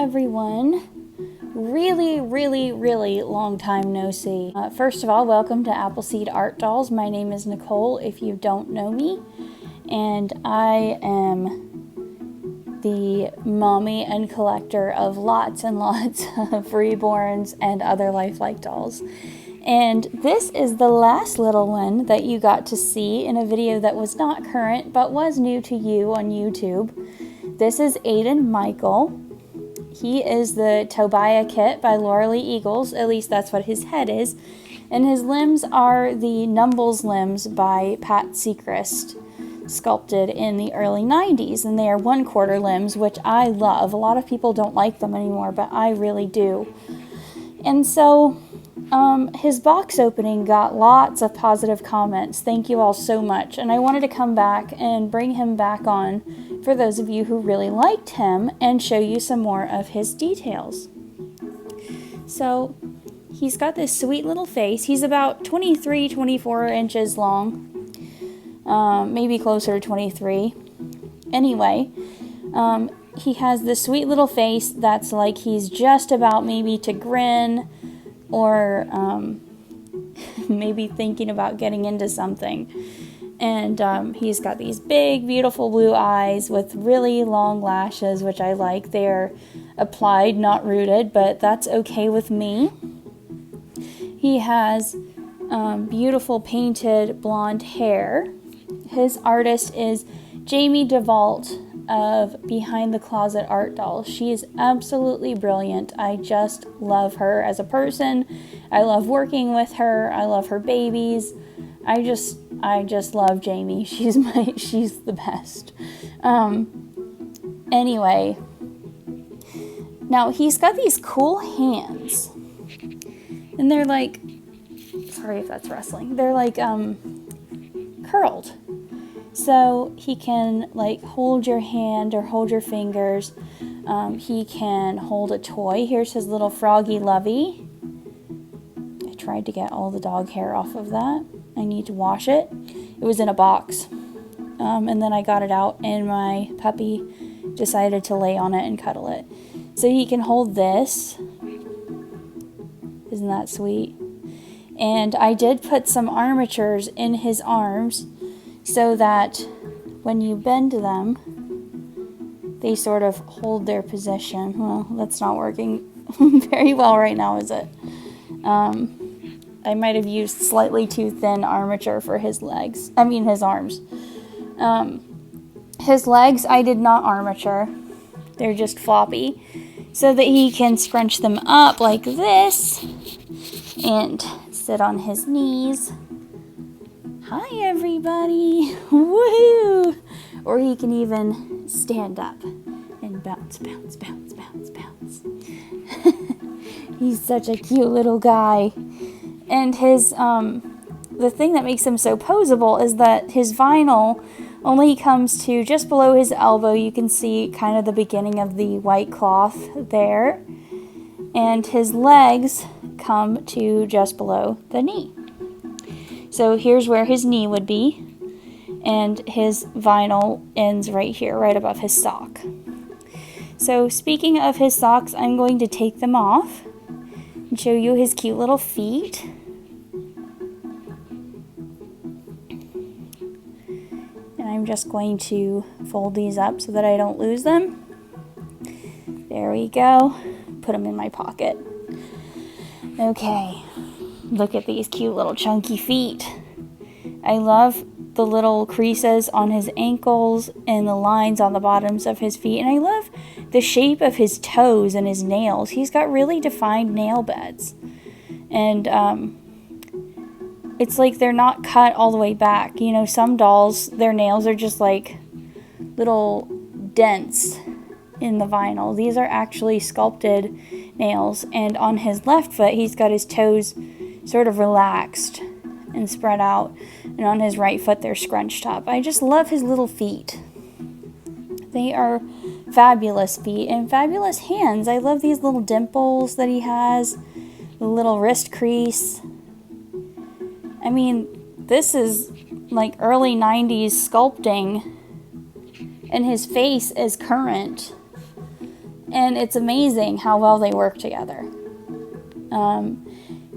everyone. Really long time no see. First of all, welcome to Appleseed Art Dolls. My name is Nicole, if you don't know me, and I am the mommy and collector of lots and lots of Reborns and other lifelike dolls. And this is the last little one that you got to see in a video that was not current but was new to you on YouTube. This is Aiden Michael. He is the Tobiah kit by Laura Lee Eagles, at least that's what his head is. And his limbs are the Numbles limbs by Pat Seacrest, sculpted in the early 90s. And they are 1/4 limbs, which I love. A lot of people don't like them anymore, but I really do. And so his box opening got lots of positive comments. Thank you all so much. And I wanted to come back and bring him back on for those of you who really liked him and show you some more of his details. So he's got this sweet little face. He's about 23-24 inches long, maybe closer to 23. Anyway, he has this sweet little face that's like he's just about maybe to grin, or maybe thinking about getting into something. And he's got these big, beautiful blue eyes with really long lashes, which I like. They're applied, not rooted, but that's okay with me. He has beautiful painted blonde hair. His artist is Jamie DeVault of Behind the Closet Art Dolls. She is absolutely brilliant. I just love her as a person. I love working with her. I love her babies. I just love Jamie. She's the best. Anyway, now he's got these cool hands, and they're like, sorry if that's rustling. They're like curled. So he can like hold your hand or hold your fingers. He can hold a toy. Here's his little froggy lovey. I tried to get all the dog hair off of that. I need to wash it. It was in a box. And then I got it out and my puppy decided to lay on it and cuddle it. So he can hold this. Isn't that sweet? And I did put some armatures in his arms, so that when you bend them, they sort of hold their position. Well, that's not working very well right now, is it? I might have used slightly too thin armature for his legs. I mean, his arms. His legs, I did not armature. They're just floppy, so that he can scrunch them up like this and sit on his knees. Hi everybody, woohoo! Or he can even stand up and bounce. He's such a cute little guy. And his, the thing that makes him so poseable is that his vinyl only comes to just below his elbow. You can see kind of the beginning of the white cloth there. And his legs come to just below the knee. So here's where his knee would be, and his vinyl ends right here, right above his sock. So speaking of his socks, I'm going to take them off and show you his cute little feet. And I'm just going to fold these up so that I don't lose them. There we go. Put them in my pocket. Okay. Look at these cute little chunky feet. I love the little creases on his ankles and the lines on the bottoms of his feet. And I love the shape of his toes and his nails. He's got really defined nail beds. And it's like they're not cut all the way back. You know, some dolls, their nails are just like little dents in the vinyl. These are actually sculpted nails. And on his left foot, he's got his toes sort of relaxed and spread out, and on his right foot they're scrunched up. I just love his little feet. They are fabulous feet and fabulous hands. I love these little dimples that he has, the little wrist crease. I mean, this is like early 90s sculpting, and his face is current. And it's amazing how well they work together.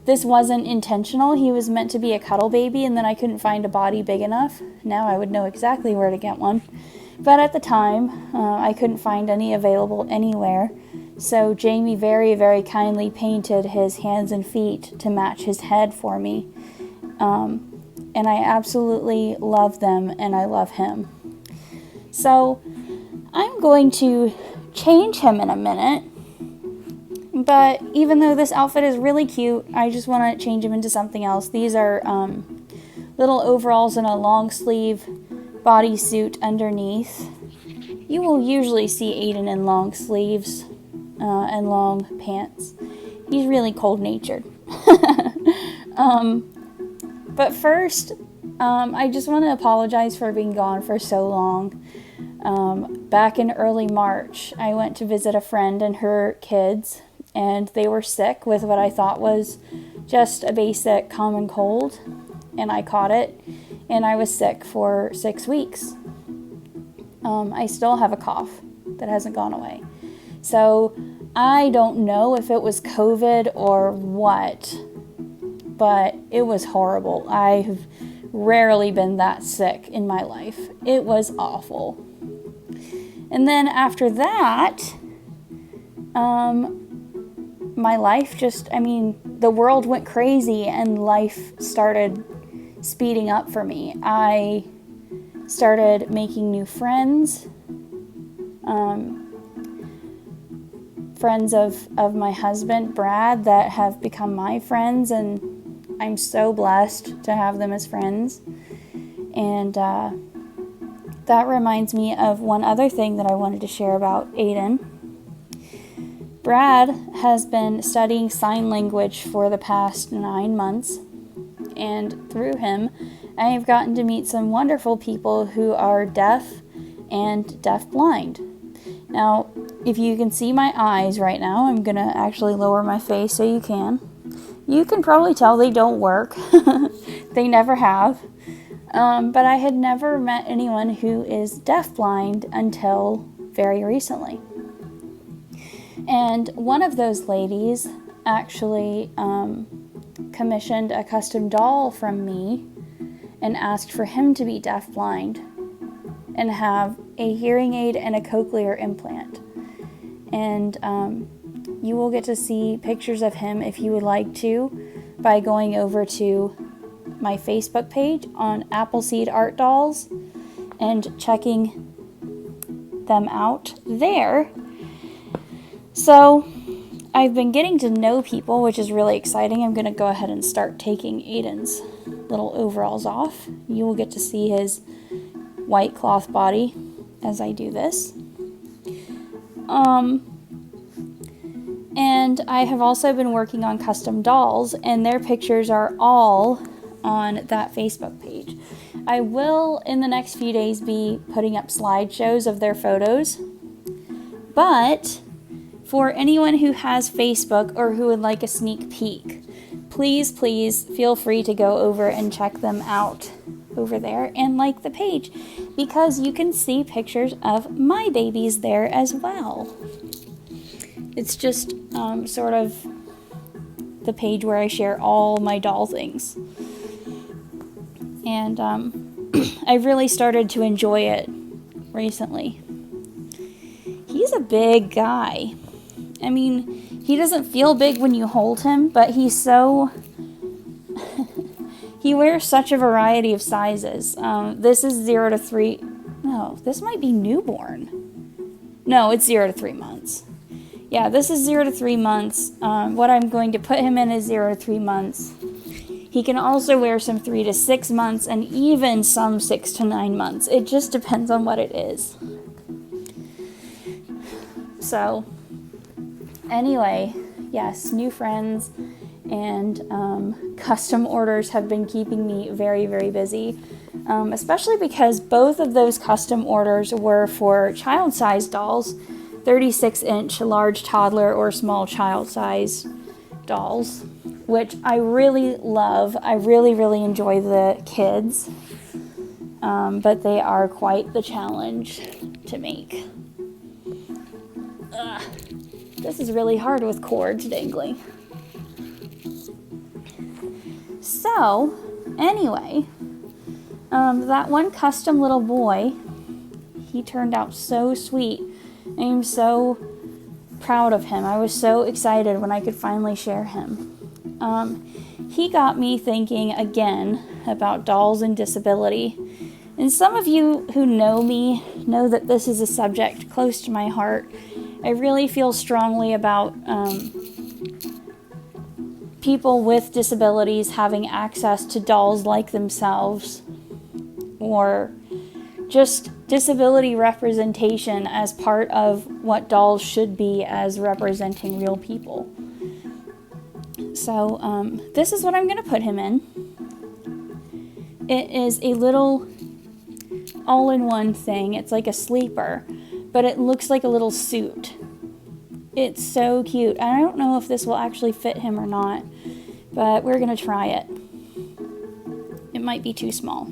This wasn't intentional. He was meant to be a cuddle baby, and then I couldn't find a body big enough. Now I would know exactly where to get one. But at the time, I couldn't find any available anywhere. So Jamie very, very kindly painted his hands and feet to match his head for me. And I absolutely love them, and I love him. So I'm going to change him in a minute. But even though this outfit is really cute, I just want to change him into something else. These are little overalls and a long sleeve bodysuit underneath. You will usually see Aiden in long sleeves and long pants. He's really cold-natured. But first, I just want to apologize for being gone for so long. Back in early March, I went to visit a friend and her kids, and they were sick with what I thought was just a basic common cold, and I caught it, and I was sick for 6 weeks. I still have a cough that hasn't gone away. So I don't know if it was COVID or what, but it was horrible. I've rarely been that sick in my life. It was awful. And then after that, my life the world went crazy and life started speeding up for me. I started making new friends, friends of my husband, Brad, that have become my friends, and I'm so blessed to have them as friends. And that reminds me of one other thing that I wanted to share about Aiden. Brad has been studying sign language for the past 9 months, and through him, I have gotten to meet some wonderful people who are deaf and deafblind. Now, if you can see my eyes right now, I'm going to actually lower my face so you can. You can probably tell they don't work. They never have. But I had never met anyone who is deafblind until very recently. And one of those ladies actually commissioned a custom doll from me and asked for him to be deafblind and have a hearing aid and a cochlear implant. And you will get to see pictures of him if you would like to by going over to my Facebook page on Appleseed Art Dolls and checking them out there. So I've been getting to know people, which is really exciting. I'm going to go ahead and start taking Aiden's little overalls off. You will get to see his white cloth body as I do this. And I have also been working on custom dolls, and their pictures are all on that Facebook page. I will, in the next few days, be putting up slideshows of their photos. But for anyone who has Facebook or who would like a sneak peek, please feel free to go over and check them out over there and like the page, because you can see pictures of my babies there as well. It's just sort of the page where I share all my doll things. And I've really started to enjoy it recently. He's a big guy. I mean, he doesn't feel big when you hold him, but he's so... he wears such a variety of sizes. This is 0 to 3... No, this might be newborn. No, it's 0 to 3 months. Yeah, this is 0 to 3 months. What I'm going to put him in is 0 to 3 months. He can also wear some 3 to 6 months and even some 6 to 9 months. It just depends on what it is. So, anyway, yes, new friends and custom orders have been keeping me very, very busy. Especially because both of those custom orders were for child-sized dolls, 36-inch large toddler or small child-size dolls, which I really love. I really, really enjoy the kids, but they are quite the challenge to make. This is really hard with cords dangling. So, anyway, that one custom little boy, he turned out so sweet. I am so proud of him. I was so excited when I could finally share him. He got me thinking again about dolls and disability. And some of you who know me know that this is a subject close to my heart. I really feel strongly about people with disabilities having access to dolls like themselves, or just disability representation as part of what dolls should be as representing real people. So this is what I'm going to put him in. It is a little all-in-one thing. It's like a sleeper, but it looks like a little suit. It's so cute. I don't know if this will actually fit him or not, but we're going to try it. It might be too small,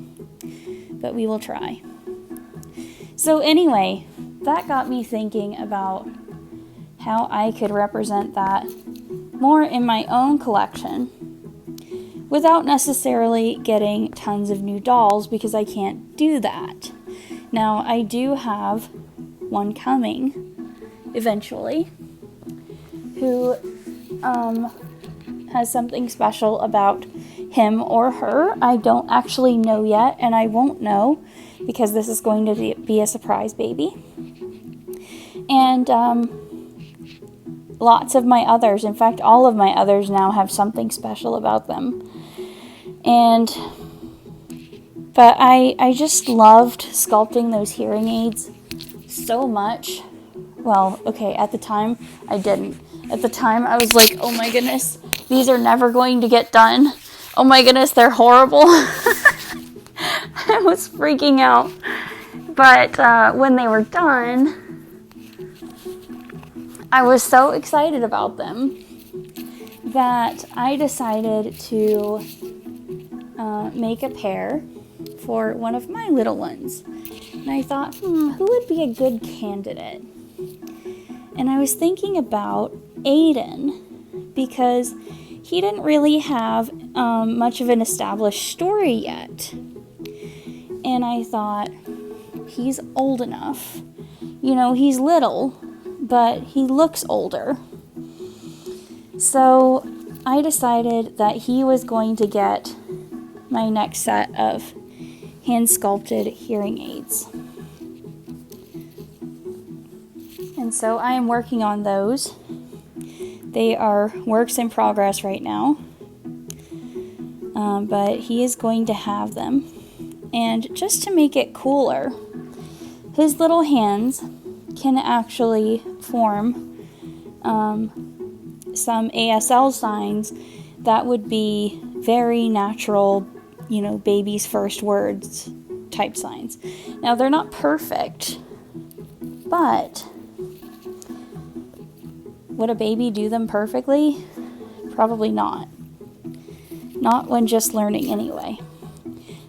but we will try. So anyway, that got me thinking about how I could represent that more in my own collection without necessarily getting tons of new dolls, because I can't do that. Now, I do have one coming eventually who has something special about him or her. I don't actually know yet, and I won't know because this is going to be a surprise baby. And lots of my others, in fact, all of my others now have something special about them. But I just loved sculpting those hearing aids so much. Well, okay, at the time, I didn't. At the time, I was like, oh my goodness, these are never going to get done. Oh my goodness, they're horrible. I was freaking out. But when they were done, I was so excited about them that I decided to make a pair for one of my little ones. And I thought, who would be a good candidate? And I was thinking about Aiden, because he didn't really have much of an established story yet. And I thought, he's old enough. You know, he's little, but he looks older. So I decided that he was going to get my next set of hand-sculpted hearing aids. And so I am working on those. They are works in progress right now. But he is going to have them. And just to make it cooler, his little hands can actually form some ASL signs that would be very natural, you know, baby's first words type signs. Now, they're not perfect, but would a baby do them perfectly? Probably not. Not when just learning anyway.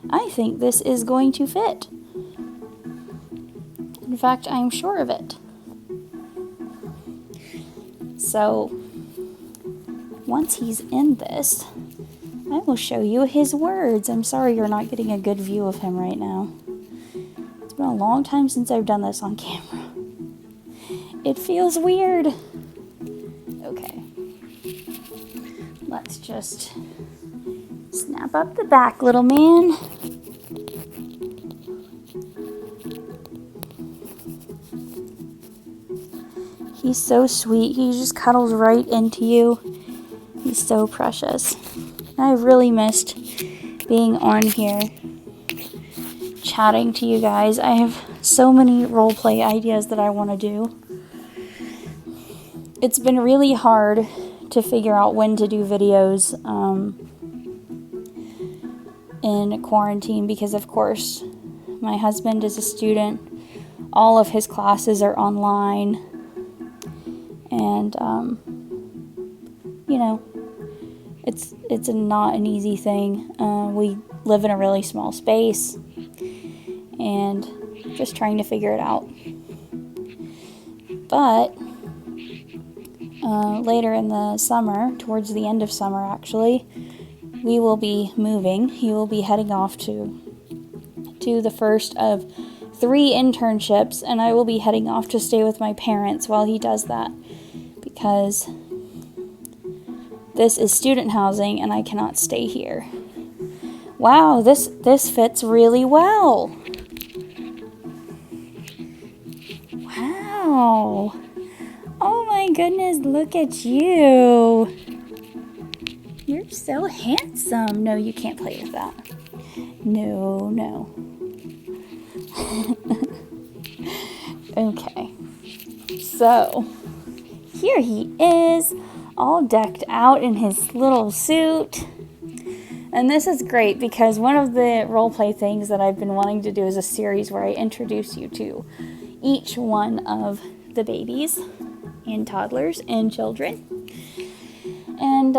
I think this is going to fit. In fact, I'm sure of it. So, once he's in this, I will show you his words. I'm sorry you're not getting a good view of him right now. It's been a long time since I've done this on camera. It feels weird. Okay. Let's just snap up the back, little man. He's so sweet. He just cuddles right into you. He's so precious. I really missed being on here, chatting to you guys. I have so many roleplay ideas that I want to do. It's been really hard to figure out when to do videos in quarantine because, of course, my husband is a student. All of his classes are online. And, you know, it's not an easy thing. We live in a really small space and just trying to figure it out. But later in the summer, towards the end of summer actually, we will be moving. He will be heading off to the first of 3 internships, and I will be heading off to stay with my parents while he does that, because this is student housing and I cannot stay here. Wow, this fits really well. Wow. Oh my goodness, look at you. You're so handsome. No, you can't play with that. No. Okay. So, here he is, all decked out in his little suit. And this is great because one of the roleplay things that I've been wanting to do is a series where I introduce you to each one of the babies and toddlers and children. And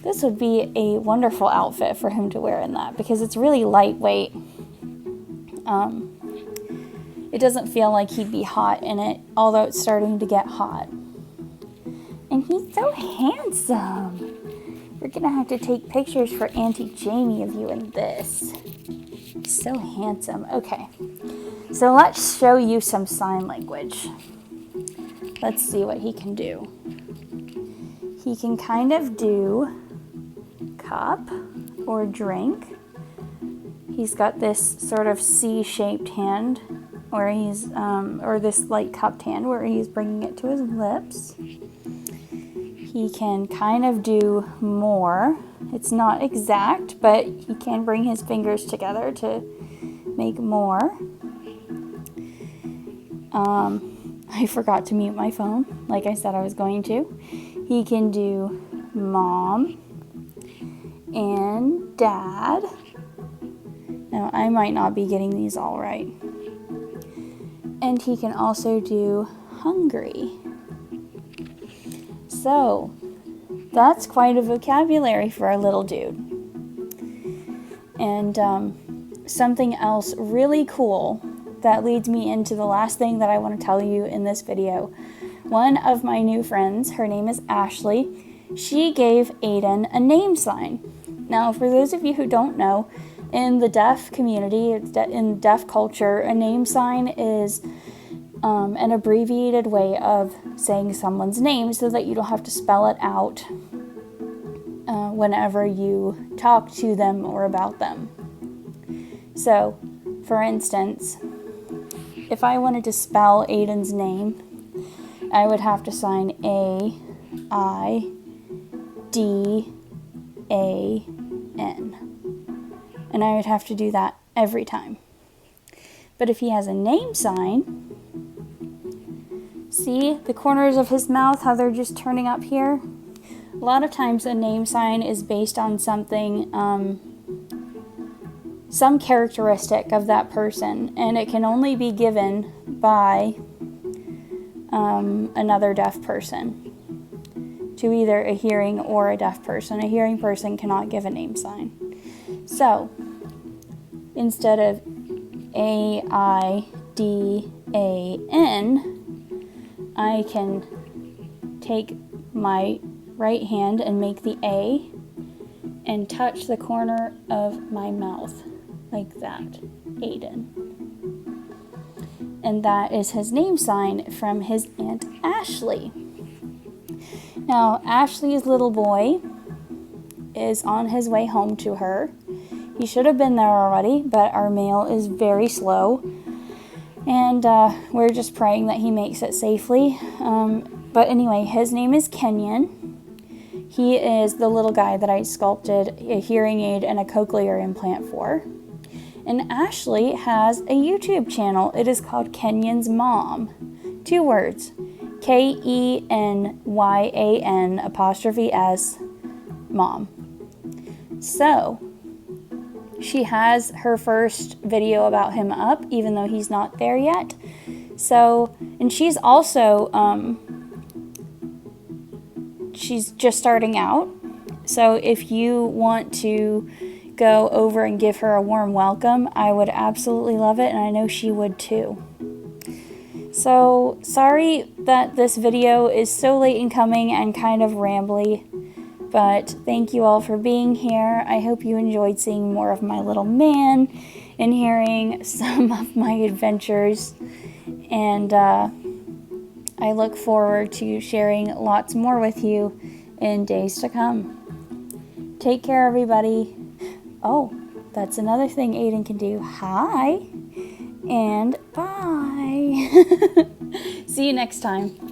this would be a wonderful outfit for him to wear in that because it's really lightweight. It doesn't feel like he'd be hot in it, although it's starting to get hot. And he's so handsome. We're gonna have to take pictures for Auntie Jamie of you in this. He's so handsome. Okay, so let's show you some sign language. Let's see what he can do. He can kind of do cup or drink. He's got this sort of C-shaped hand where he's, or this like cupped hand where he's bringing it to his lips. He can kind of do more. It's not exact, but he can bring his fingers together to make more. I forgot to mute my phone, like I said I was going to. He can do mom and dad. Now, I might not be getting these all right. And he can also do hungry. So, that's quite a vocabulary for a little dude. And something else really cool that leads me into the last thing that I want to tell you in this video. One of my new friends, her name is Ashley, she gave Aiden a name sign. Now, for those of you who don't know, in the deaf community, in deaf culture, a name sign is an abbreviated way of saying someone's name so that you don't have to spell it out whenever you talk to them or about them. So, for instance, if I wanted to spell Aiden's name, I would have to sign A-I-D-A-N. And I would have to do that every time. But if he has a name sign, see the corners of his mouth, how they're just turning up here? A lot of times a name sign is based on something, some characteristic of that person, and it can only be given by another deaf person to either a hearing or a deaf person. A hearing person cannot give a name sign. So, instead of A-I-D-A-N, I can take my right hand and make the A and touch the corner of my mouth like that, Aiden. And that is his name sign from his Aunt Ashley. Now, Ashley's little boy is on his way home to her. He should have been there already, but our mail is very slow. And we're just praying that he makes it safely. But anyway, his name is Kenyon. He is the little guy that I sculpted a hearing aid and a cochlear implant for. And Ashley has a YouTube channel. It is called Kenyon's Mom. 2 words. Kenyan_S Mom. So, she has her first video about him up, even though he's not there yet. So, and she's also, she's just starting out. So if you want to go over and give her a warm welcome, I would absolutely love it, and I know she would too. So, sorry that this video is so late in coming and kind of rambly, but thank you all for being here. I hope you enjoyed seeing more of my little man and hearing some of my adventures, and I look forward to sharing lots more with you in days to come. Take care, everybody. Oh, that's another thing Aiden can do. Hi, and bye. See you next time.